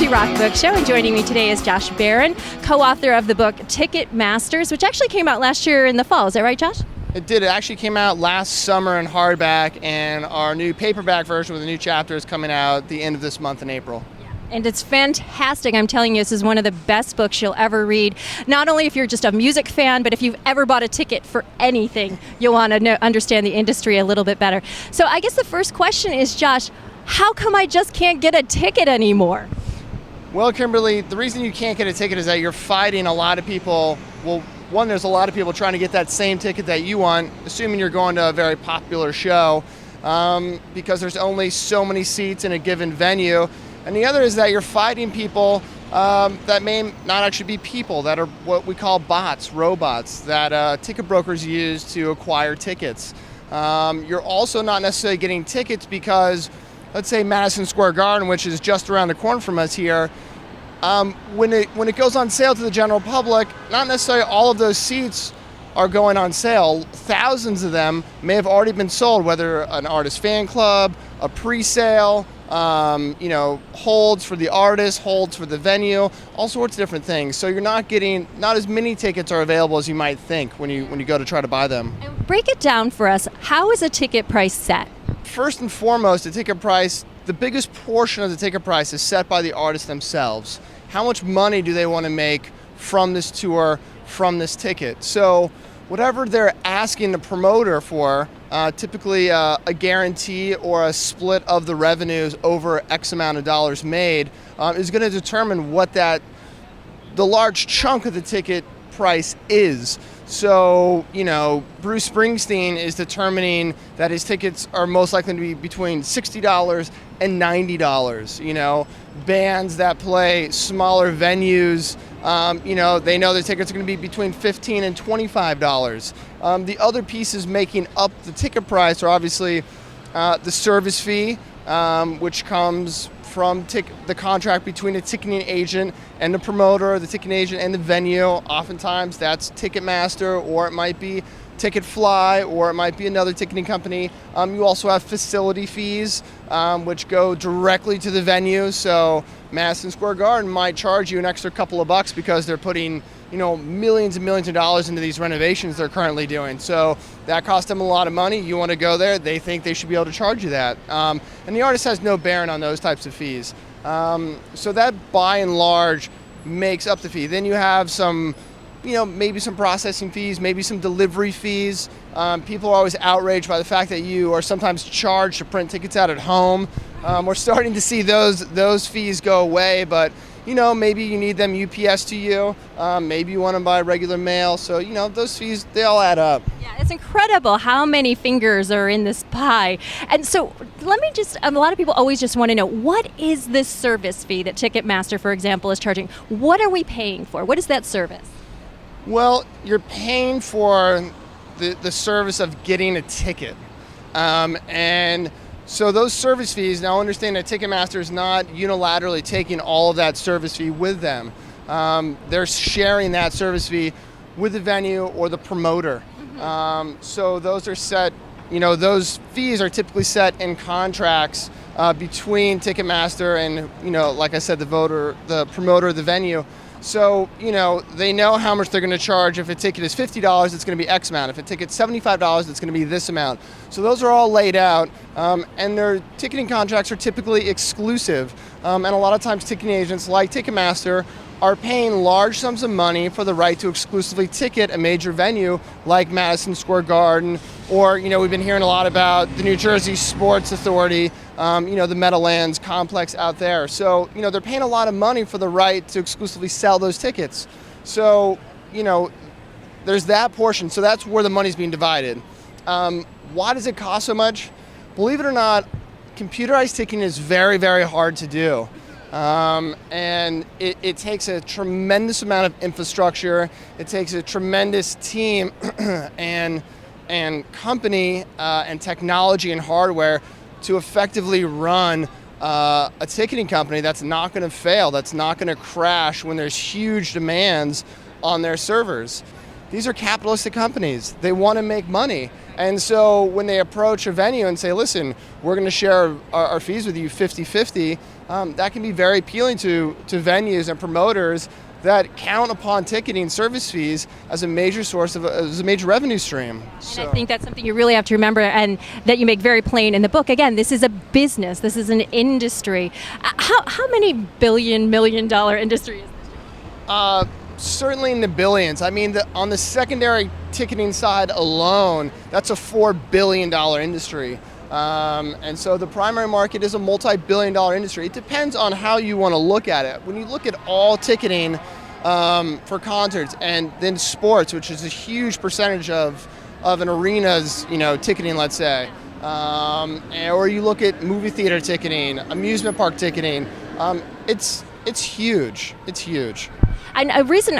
Indie Rock Book Show, and joining me today is Josh Barron, co-author of the book Ticketmasters, which actually came out last year in the fall. Is that right, Josh? It did. It actually came out last summer in hardback, and our new paperback version with a new chapter is coming out the end of this month in April. And it's fantastic. I'm telling you, this is one of the best books you'll ever read. Not only if you're just a music fan, but if you've ever bought a ticket for anything, you'll want to understand the industry a little bit better. So I guess the first question is, Josh, how come I just can't get a ticket anymore? Well, Kimberly, the reason you can't get a ticket is that you're fighting a lot of people. Well, one, there's a lot of people trying to get that same ticket that you want, assuming you're going to a very popular show, because there's only so many seats in a given venue. And the other is that you're fighting people that may not actually be people, that are what we call bots, robots, that ticket brokers use to acquire tickets. You're also not necessarily getting tickets because, let's say, Madison Square Garden, which is just around the corner from us here, when it goes on sale to the general public, not necessarily all of those seats are going on sale. Thousands of them may have already been sold, whether an artist fan club, a pre-sale, holds for the artist, holds for the venue, all sorts of different things. So you're not as many tickets are available as you might think when you go to try to buy them. And break it down for us. How is a ticket price set? First and foremost, the ticket price, the biggest portion of the ticket price is set by the artists themselves. How much money do they want to make from this tour, from this ticket? So whatever they're asking the promoter for, typically a guarantee or a split of the revenues over X amount of dollars made, is going to determine what the large chunk of the ticket price is. So, Bruce Springsteen is determining that his tickets are most likely to be between $60 and $90. Bands that play smaller venues, they know their tickets are going to be between $15 and $25. The other pieces making up the ticket price are obviously the service fee, which comes from the contract between a ticketing agent and the promoter, the ticketing agent and the venue. Oftentimes that's Ticketmaster, or it might be Ticketfly, or it might be another ticketing company. You also have facility fees, which go directly to the venue. So Madison Square Garden might charge you an extra couple of bucks because they're putting millions and millions of dollars into these renovations they're currently doing. So that costs them a lot of money. You want to go there, they think they should be able to charge you that. And the artist has no bearing on those types of fees. So that by and large makes up the fee. Then you have some, maybe some processing fees, maybe some delivery fees. People are always outraged by the fact that you are sometimes charged to print tickets out at home. We're starting to see those fees go away, but maybe you need them UPS to you. Maybe you want to buy regular mail. So, those fees, they all add up. Yeah, it's incredible how many fingers are in this pie. And so let me a lot of people always just want to know, what is this service fee that Ticketmaster, for example, is charging? What are we paying for? What is that service? Well, you're paying for the service of getting a ticket. And so those service fees, now understand that Ticketmaster is not unilaterally taking all of that service fee with them. They're sharing that service fee with the venue or the promoter. Mm-hmm. So those are set, those fees are typically set in contracts between Ticketmaster and, like I said, the promoter of the venue. So, they know how much they're going to charge. If a ticket is $50, it's going to be X amount. If a ticket's $75, it's going to be this amount. So those are all laid out, and their ticketing contracts are typically exclusive. And a lot of times ticketing agents like Ticketmaster are paying large sums of money for the right to exclusively ticket a major venue like Madison Square Garden, or, we've been hearing a lot about the New Jersey Sports Authority, the Meadowlands complex out there. So, they're paying a lot of money for the right to exclusively sell those tickets. So, there's that portion. So that's where the money's being divided. Why does it cost so much? Believe it or not, computerized ticketing is very, very hard to do. And it takes a tremendous amount of infrastructure. It takes a tremendous team and company and technology and hardware to effectively run a ticketing company that's not going to fail, that's not going to crash when there's huge demands on their servers. These are capitalistic companies. They want to make money. And so when they approach a venue and say, listen, we're going to share our fees with you 50-50, that can be very appealing to venues and promoters that count upon ticketing service fees as a major source as a major revenue stream. And I think that's something you really have to remember, and that you make very plain in the book. Again, this is a business. This is an industry. How many million dollar industry is this? Certainly in the billions. I mean, on the secondary ticketing side alone, that's a $4 billion industry. And so the primary market is a multi-billion dollar industry. It depends on how you want to look at it. When you look at all ticketing for concerts and then sports, which is a huge percentage of an arena's ticketing, let's say, or you look at movie theater ticketing, amusement park ticketing, it's huge. It's huge. And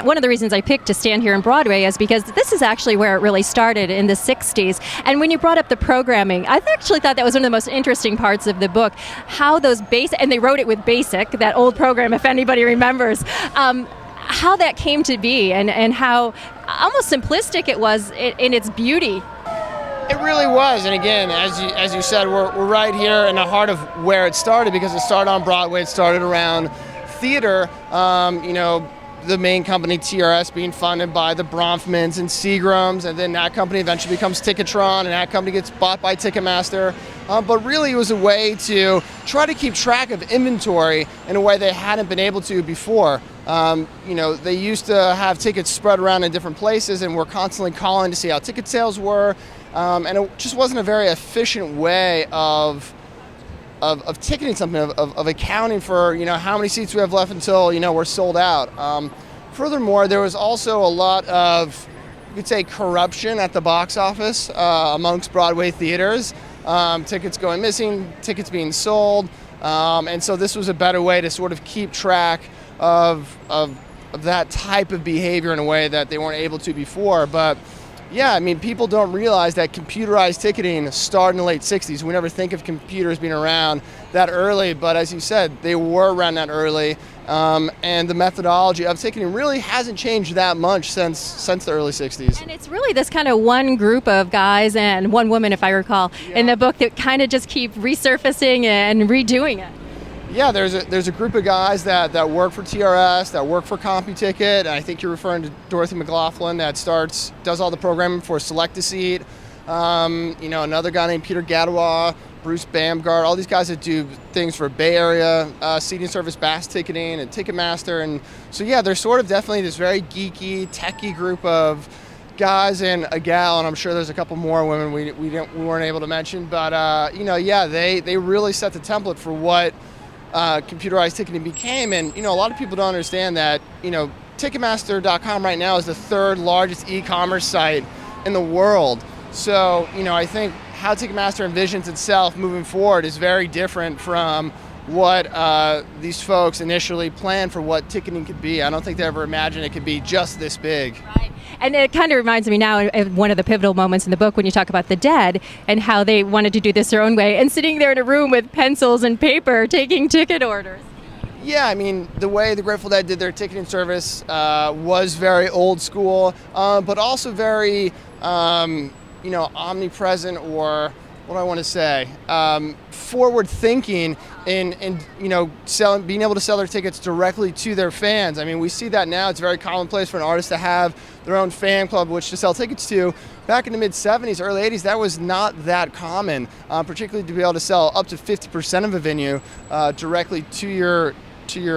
one of the reasons I picked to stand here in Broadway is because this is actually where it really started in the 60s. And when you brought up the programming, I actually thought that was one of the most interesting parts of the book, how those and they wrote it with BASIC, that old program, if anybody remembers, how that came to be and how almost simplistic it was in its beauty. It really was, and again, as you said, we're right here in the heart of where it started, because it started on Broadway. It started around theater, the main company TRS being funded by the Bronfmans and Seagrams, and then that company eventually becomes Ticketron, and that company gets bought by Ticketmaster. But really it was a way to try to keep track of inventory in a way they hadn't been able to before. They used to have tickets spread around in different places and were constantly calling to see how ticket sales were, and it just wasn't a very efficient way of ticketing something, of accounting for how many seats we have left until we're sold out. Furthermore, there was also a lot of, you could say, corruption at the box office amongst Broadway theaters. Tickets going missing, tickets being sold, and so this was a better way to sort of keep track of that type of behavior in a way that they weren't able to before. But yeah, I mean, people don't realize that computerized ticketing started in the late 60s. We never think of computers being around that early, but as you said, they were around that early, and the methodology of ticketing really hasn't changed that much since the early 60s. And it's really this kind of one group of guys and one woman, if I recall, in the book that kind of just keep resurfacing and redoing it. Yeah, there's a group of guys that work for TRS, that work for CompuTicket, and I think you're referring to Dorothy McLaughlin that does all the programming for Select a Seat. Another guy named Peter Gadwa, Bruce Bamgard, all these guys that do things for Bay Area seating service, Bass Ticketing, and Ticketmaster. And so yeah, there's sort of definitely this very geeky, techie group of guys and a gal, and I'm sure there's a couple more women we weren't able to mention. But they really set the template for what computerized ticketing became. And a lot of people don't understand that Ticketmaster.com right now is the third largest e-commerce site in the world. So I think how Ticketmaster envisions itself moving forward is very different from what these folks initially planned for what ticketing could be. I don't think they ever imagined it could be just this big. Right. And it kind of reminds me now of one of the pivotal moments in the book when you talk about the Dead and how they wanted to do this their own way and sitting there in a room with pencils and paper taking ticket orders. Yeah, I mean, the way the Grateful Dead did their ticketing service was very old school, but also very, omnipresent, or what do I want to say, forward thinking in being able to sell their tickets directly to their fans. I mean, we see that now. It's very commonplace for an artist to have their own fan club which to sell tickets to. Back in the mid-'70s, early '80s, that was not that common, particularly to be able to sell up to 50% of a venue directly to your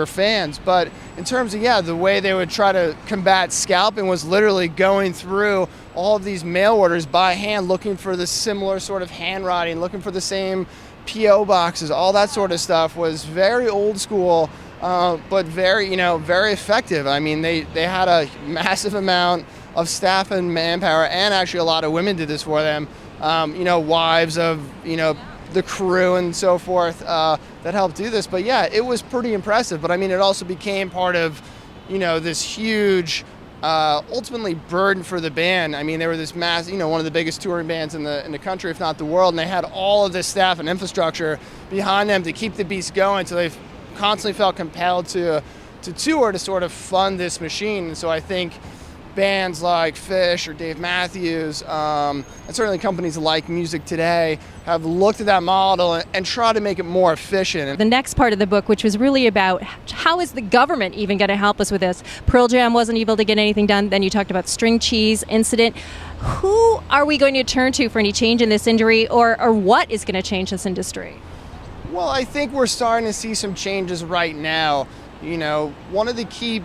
fans. But in terms of, the way they would try to combat scalping was literally going through all of these mail orders by hand, looking for the similar sort of handwriting, looking for the same P.O. boxes. All that sort of stuff was very old school, but very effective. I mean, they had a massive amount of staff and manpower, and actually a lot of women did this for them. Wives of, the crew and so forth that helped do this. But yeah, it was pretty impressive. But I mean, it also became part of, this huge, ultimately burden for the band. I mean, they were this mass, one of the biggest touring bands in the country, if not the world, and they had all of this staff and infrastructure behind them to keep the beast going. So they constantly felt compelled to tour to sort of fund this machine. And so I think, bands like Phish or Dave Matthews, and certainly companies like Music Today have looked at that model and tried to make it more efficient. The next part of the book, which was really about how is the government even going to help us with this? Pearl Jam wasn't able to get anything done. Then you talked about string cheese incident. Who are we going to turn to for any change in this industry, or what is going to change this industry? Well, I think we're starting to see some changes right now. You know, one of the key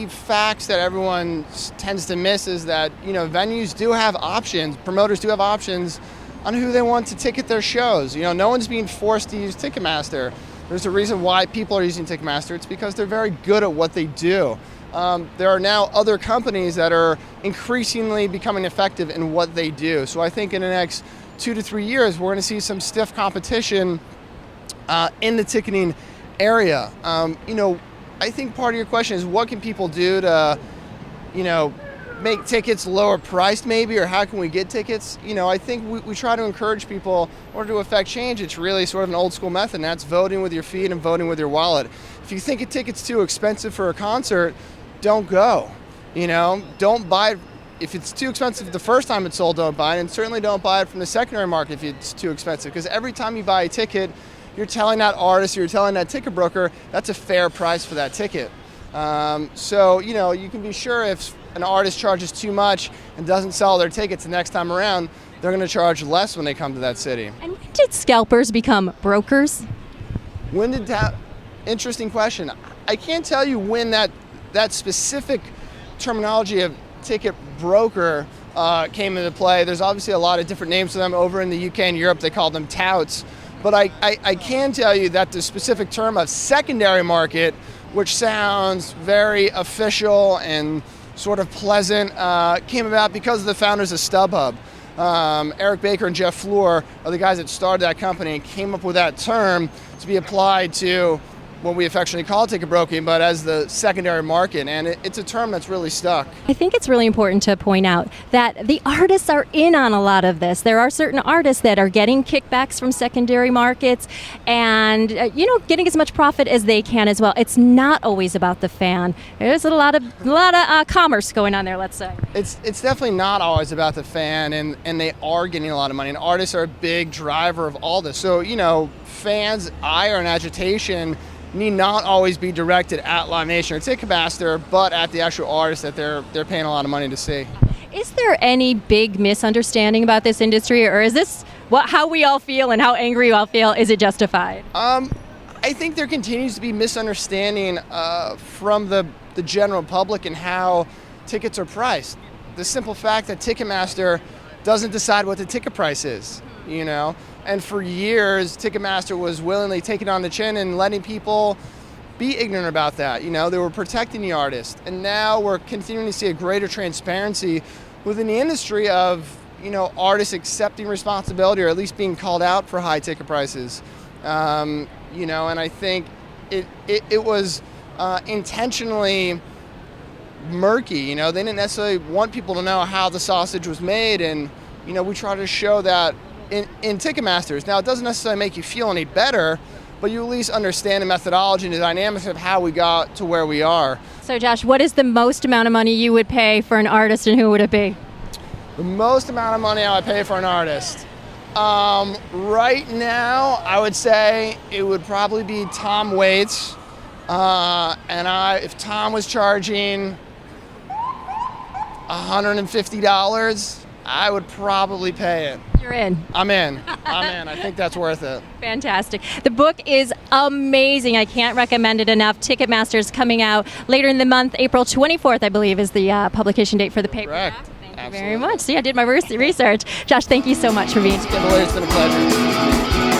facts that everyone tends to miss is that, you know, venues do have options, promoters do have options on who they want to ticket their shows. You know, no one's being forced to use Ticketmaster. There's a reason why people are using Ticketmaster. It's because they're very good at what they do. There are now other companies that are increasingly becoming effective in what they do. So I think in the next 2 to 3 years, we're going to see some stiff competition in the ticketing area. You know, I think part of your question is what can people do to, you know, make tickets lower priced maybe, or how can we get tickets? You know, I think we try to encourage people in order to affect change. It's really sort of an old school method, and that's voting with your feet and voting with your wallet. If you think a ticket's too expensive for a concert, don't go. You know, don't buy it. If it's too expensive the first time it's sold, don't buy it, and certainly don't buy it from the secondary market if it's too expensive, because every time you buy a ticket, you're telling that artist, you're telling that ticket broker, that's a fair price for that ticket. So, you know, you can be sure if an artist charges too much and doesn't sell their tickets the next time around, they're going to charge less when they come to that city. And when did scalpers become brokers? When did that? Interesting question. I can't tell you when that specific terminology of ticket broker came into play. There's obviously a lot of different names for them. Over in the UK and Europe, they call them touts. But I can tell you that the specific term of secondary market, which sounds very official and sort of pleasant, came about because of the founders of StubHub. Eric Baker and Jeff Fleur are the guys that started that company and came up with that term to be applied to what we affectionately call ticket broking, but as the secondary market, and it's a term that's really stuck. I think it's really important to point out that the artists are in on a lot of this. There are certain artists that are getting kickbacks from secondary markets and, you know, getting as much profit as they can as well. It's not always about the fan. There's a lot of commerce going on there, let's say. It's definitely not always about the fan, and they are getting a lot of money, and artists are a big driver of all this. So, you know, fans' ire and agitation need not always be directed at Live Nation or Ticketmaster, but at the actual artist that they're paying a lot of money to see. Is there any big misunderstanding about this industry, or is this how we all feel and how angry we all feel? Is it justified? I think there continues to be misunderstanding from the general public and how tickets are priced. The simple fact that Ticketmaster doesn't decide what the ticket price is, you know? And for years, Ticketmaster was willingly taking on the chin and letting people be ignorant about that. You know, they were protecting the artist. And now we're continuing to see a greater transparency within the industry of, you know, artists accepting responsibility or at least being called out for high ticket prices. You know, and I think it was intentionally murky. You know, they didn't necessarily want people to know how the sausage was made. And, you know, we try to show that in Ticketmasters. Now, it doesn't necessarily make you feel any better, but you at least understand the methodology and the dynamics of how we got to where we are. So, Josh, what is the most amount of money you would pay for an artist, and who would it be? The most amount of money I would pay for an artist? Right now, I would say it would probably be Tom Waits. If Tom was charging $150, I would probably pay it. You're in. I'm in. I think that's worth it. Fantastic. The book is amazing. I can't recommend it enough. Ticketmaster is coming out later in the month. April 24th, I believe, is the publication date for the paperback. Correct. Thank Absolutely. you very much. See, I did my research. Josh, thank you so much for being here. It's been a pleasure.